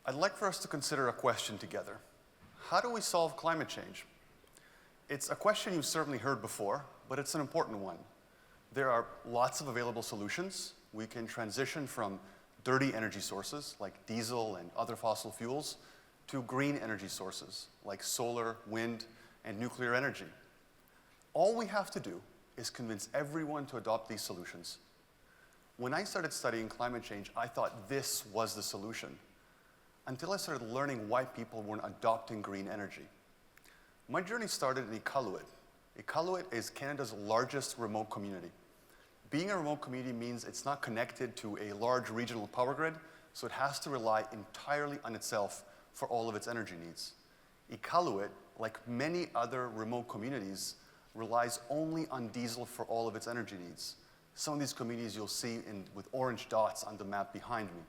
I'd like for us to consider a question together. How do we solve climate change? It's a question you've certainly heard before, but it's an important one. There are lots of available solutions. We can transition from dirty energy sources like diesel and other fossil fuels to green energy sources like solar, wind, and nuclear energy. All we have to do is convince everyone to adopt these solutions. When I started studying climate change, I thought this was the solution, until I started learning why people weren't adopting green energy. My journey started in Iqaluit. Iqaluit is Canada's largest remote community. Being a remote community means it's not connected to a large regional power grid, so it has to rely entirely on itself for all of its energy needs. Iqaluit, like many other remote communities, relies only on diesel for all of its energy needs. Some of these communities you'll see with orange dots on the map behind me.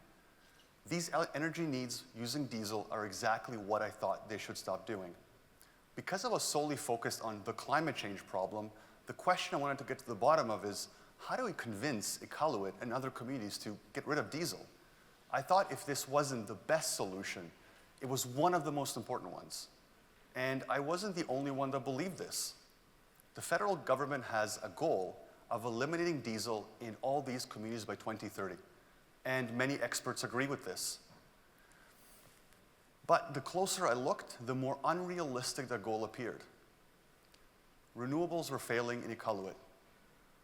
These energy needs using diesel are exactly what I thought they should stop doing. Because I was solely focused on the climate change problem, the question I wanted to get to the bottom of is, how do we convince Iqaluit and other communities to get rid of diesel? I thought if this wasn't the best solution, it was one of the most important ones. And I wasn't the only one that believed this. The federal government has a goal of eliminating diesel in all these communities by 2030. And many experts agree with this. But the closer I looked, the more unrealistic their goal appeared. Renewables were failing in Iqaluit.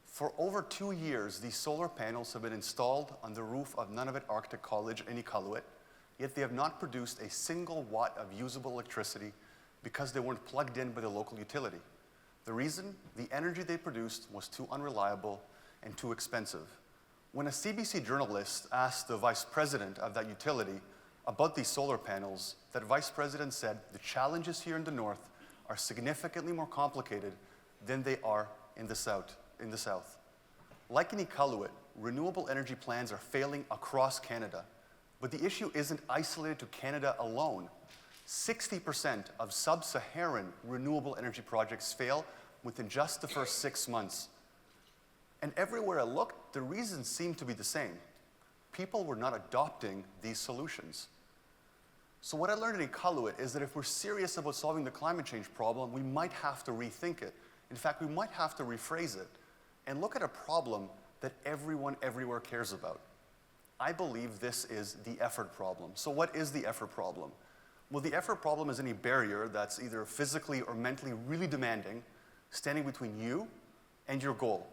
For over 2 years, these solar panels have been installed on the roof of Nunavut Arctic College in Iqaluit, yet they have not produced a single watt of usable electricity because they weren't plugged in by the local utility. The reason? The energy they produced was too unreliable and too expensive. When a CBC journalist asked the vice president of that utility about these solar panels, that vice president said the challenges here in the north are significantly more complicated than they are in the south. Like in Iqaluit, renewable energy plans are failing across Canada. But the issue isn't isolated to Canada alone. 60% of sub-Saharan renewable energy projects fail within just the first 6 months. And everywhere I looked, the reasons seemed to be the same. People were not adopting these solutions. So what I learned in Iqaluit is that if we're serious about solving the climate change problem, we might have to rethink it. In fact, we might have to rephrase it and look at a problem that everyone everywhere cares about. I believe this is the effort problem. So what is the effort problem? Well, the effort problem is any barrier that's either physically or mentally really demanding, standing between you and your goal.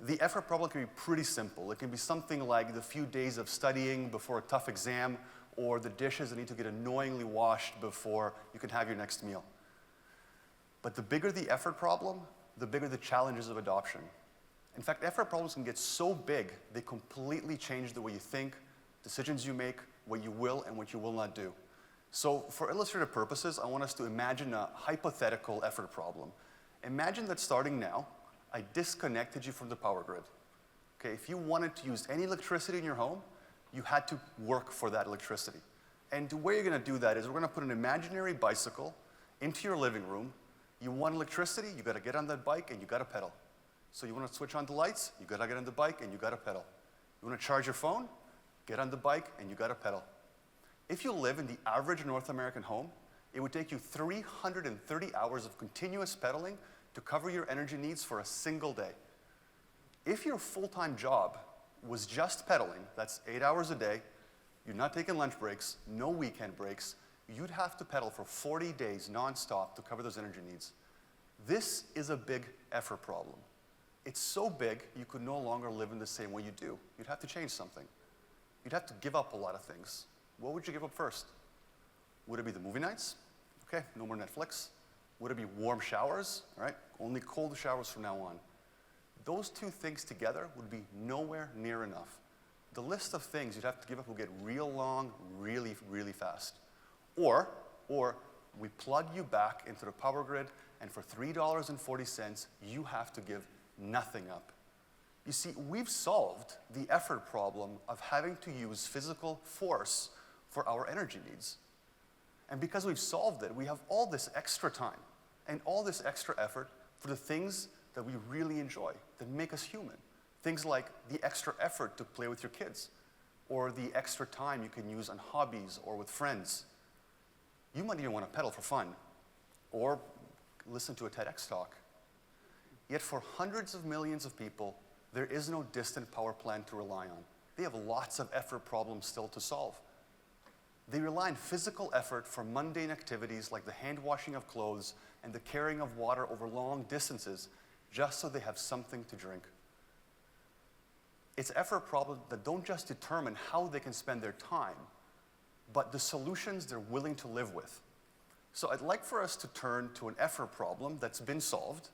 The effort problem can be pretty simple. It can be something like the few days of studying before a tough exam, or the dishes that need to get annoyingly washed before you can have your next meal. But the bigger the effort problem, the bigger the challenges of adoption. In fact, effort problems can get so big, they completely change the way you think, decisions you make, what you will and what you will not do. So for illustrative purposes, I want us to imagine a hypothetical effort problem. Imagine that starting now, I disconnected you from the power grid. Okay, if you wanted to use any electricity in your home, you had to work for that electricity. And the way you're going to do that is we're going to put an imaginary bicycle into your living room. You want electricity, you got to get on that bike and you got to pedal. So you want to switch on the lights, you got to get on the bike and you got to pedal. You want to charge your phone, get on the bike and you got to pedal. If you live in the average North American home, it would take you 330 hours of continuous pedaling to cover your energy needs for a single day. If your full-time job was just pedaling, that's 8 hours a day, you're not taking lunch breaks, no weekend breaks, you'd have to pedal for 40 days nonstop to cover those energy needs. This is a big effort problem. It's so big, you could no longer live in the same way you do. You'd have to change something. You'd have to give up a lot of things. What would you give up first? Would it be the movie nights? Okay, no more Netflix. Would it be warm showers? All right, only cold showers from now on. Those two things together would be nowhere near enough. The list of things you'd have to give up will get real long, really, really fast. Or we plug you back into the power grid, and for $3.40, you have to give nothing up. You see, we've solved the effort problem of having to use physical force for our energy needs. And because we've solved it, we have all this extra time and all this extra effort for the things that we really enjoy, that make us human. Things like the extra effort to play with your kids, or the extra time you can use on hobbies or with friends. You might even want to pedal for fun, or listen to a TEDx talk. Yet for hundreds of millions of people, there is no distant power plant to rely on. They have lots of effort problems still to solve. They rely on physical effort for mundane activities like the hand washing of clothes and the carrying of water over long distances just so they have something to drink. It's effort problems that don't just determine how they can spend their time, but the solutions they're willing to live with. So I'd like for us to turn to an effort problem that's been solved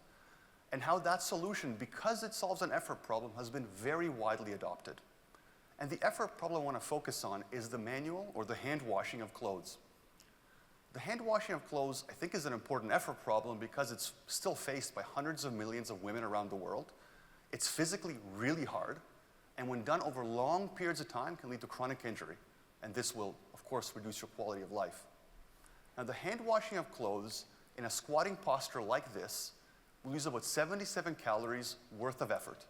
and how that solution, because it solves an effort problem, has been very widely adopted. And the effort problem I want to focus on is the manual or the hand washing of clothes. The hand washing of clothes, I think, is an important effort problem because it's still faced by hundreds of millions of women around the world. It's physically really hard, and when done over long periods of time, can lead to chronic injury. And this will, of course, reduce your quality of life. Now, the hand washing of clothes in a squatting posture like this will use about 77 calories worth of effort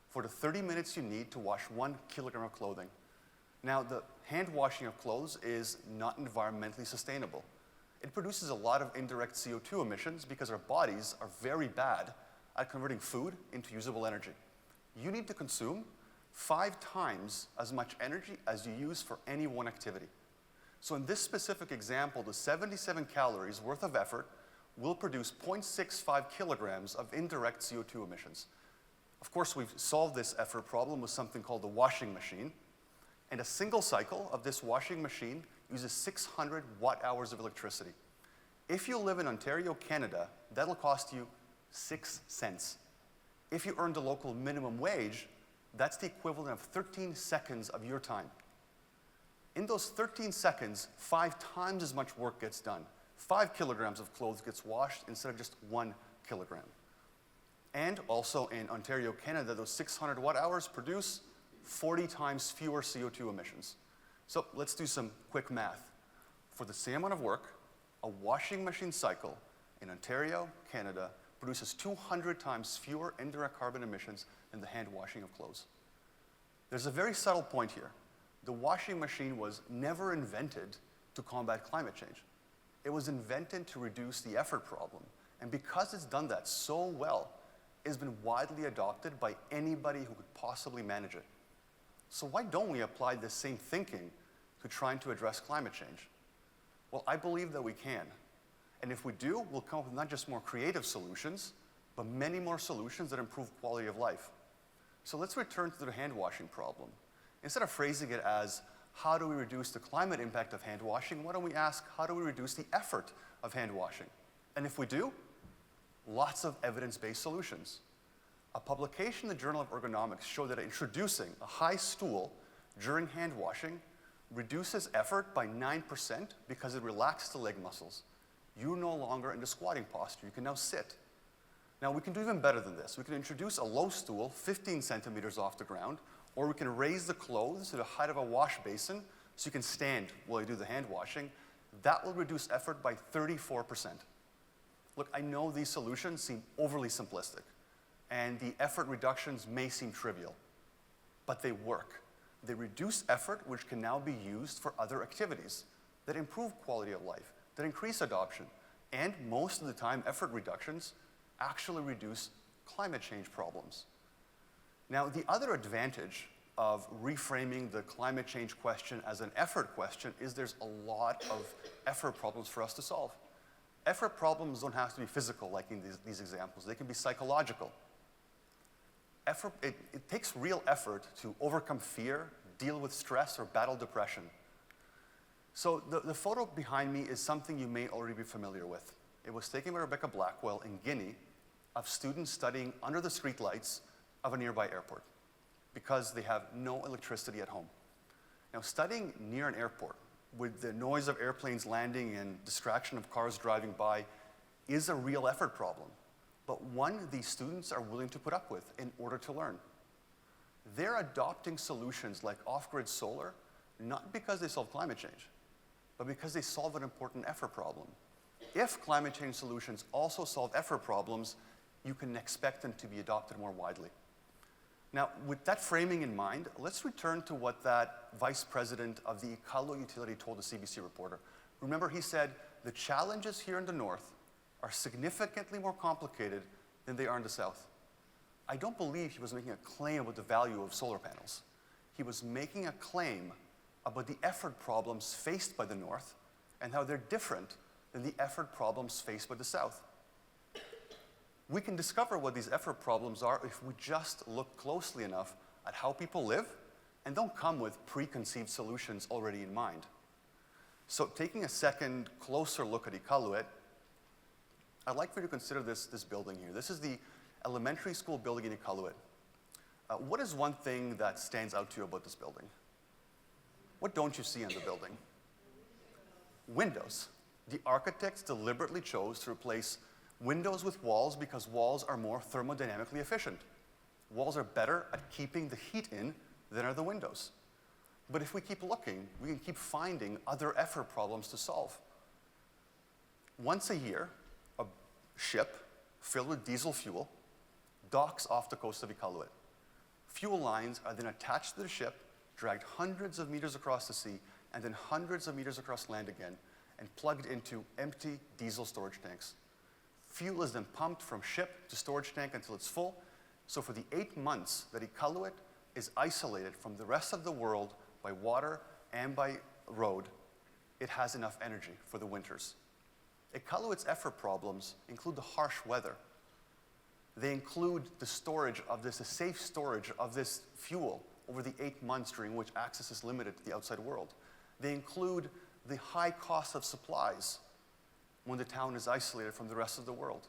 for the 30 minutes you need to wash 1 kilogram of clothing. Now, the hand washing of clothes is not environmentally sustainable. It produces a lot of indirect CO2 emissions because our bodies are very bad at converting food into usable energy. You need to consume 5 times as much energy as you use for any one activity. So in this specific example, the 77 calories worth of effort will produce 0.65 kilograms of indirect CO2 emissions. Of course, we've solved this effort problem with something called the washing machine. And a single cycle of this washing machine uses 600 watt-hours of electricity. If you live in Ontario, Canada, that'll cost you 6 cents. If you earn the local minimum wage, that's the equivalent of 13 seconds of your time. In those 13 seconds, 5 times as much work gets done. 5 kilograms of clothes gets washed instead of just 1 kilogram. And also in Ontario, Canada, those 600 watt-hours produce 40 times fewer CO2 emissions. So let's do some quick math. For the same amount of work, a washing machine cycle in Ontario, Canada, produces 200 times fewer indirect carbon emissions than the hand washing of clothes. There's a very subtle point here. The washing machine was never invented to combat climate change. It was invented to reduce the effort problem. And because it's done that so well, it's been widely adopted by anybody who could possibly manage it. So why don't we apply this same thinking to trying to address climate change? Well, I believe that we can. And if we do, we'll come up with not just more creative solutions, but many more solutions that improve quality of life. So let's return to the hand washing problem. Instead of phrasing it as, how do we reduce the climate impact of hand washing, why don't we ask, how do we reduce the effort of hand washing? And if we do, lots of evidence-based solutions. A publication in the Journal of Ergonomics showed that introducing a high stool during hand washing reduces effort by 9% because it relaxes the leg muscles. You're no longer in the squatting posture. You can now sit. Now, we can do even better than this. We can introduce a low stool 15 centimeters off the ground, or we can raise the clothes to the height of a wash basin so you can stand while you do the hand washing. That will reduce effort by 34%. Look, I know these solutions seem overly simplistic, and the effort reductions may seem trivial, but they work. They reduce effort, which can now be used for other activities that improve quality of life, that increase adoption, and most of the time, effort reductions actually reduce climate change problems. Now, the other advantage of reframing the climate change question as an effort question is there's a lot of effort problems for us to solve. Effort problems don't have to be physical, like in these examples. They can be psychological. It takes real effort to overcome fear, deal with stress, or battle depression. So the photo behind me is something you may already be familiar with. It was taken by Rebecca Blackwell in Guinea of students studying under the streetlights of a nearby airport because they have no electricity at home. Now, studying near an airport with the noise of airplanes landing and distraction of cars driving by is a real effort problem, but one these students are willing to put up with in order to learn. They're adopting solutions like off-grid solar, not because they solve climate change, but because they solve an important effort problem. If climate change solutions also solve effort problems, you can expect them to be adopted more widely. Now, with that framing in mind, let's return to what that vice president of the Iqaluit utility told the CBC reporter. Remember, he said, the challenges here in the north are significantly more complicated than they are in the south. I don't believe he was making a claim about the value of solar panels. He was making a claim about the effort problems faced by the north and how they're different than the effort problems faced by the south. We can discover what these effort problems are if we just look closely enough at how people live and don't come with preconceived solutions already in mind. So taking a second closer look at Iqaluit, I'd like for you to consider this building here. This is the elementary school building in Iqaluit. What is one thing that stands out to you about this building? What don't you see in the building? Windows. The architects deliberately chose to replace windows with walls because walls are more thermodynamically efficient. Walls are better at keeping the heat in than are the windows. But if we keep looking, we can keep finding other effort problems to solve. Once a year, a ship filled with diesel fuel docks off the coast of Iqaluit. Fuel lines are then attached to the ship, dragged hundreds of meters across the sea, and then hundreds of meters across land again, and plugged into empty diesel storage tanks. Fuel is then pumped from ship to storage tank until it's full. So for the 8 months that Iqaluit is isolated from the rest of the world by water and by road, it has enough energy for the winters. Iqaluit's effort problems include the harsh weather. They include the storage of this, the safe storage of this fuel over the 8 months during which access is limited to the outside world. They include the high cost of supplies when the town is isolated from the rest of the world.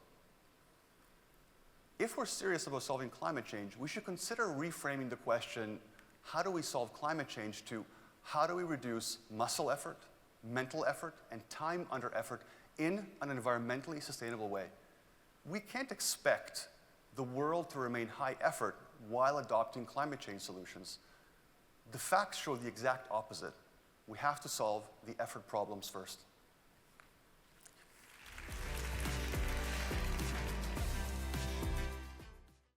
If we're serious about solving climate change, we should consider reframing the question, how do we solve climate change, to how do we reduce muscle effort, mental effort, and time under effort in an environmentally sustainable way? We can't expect the world to remain high effort while adopting climate change solutions. The facts show the exact opposite. We have to solve the effort problems first.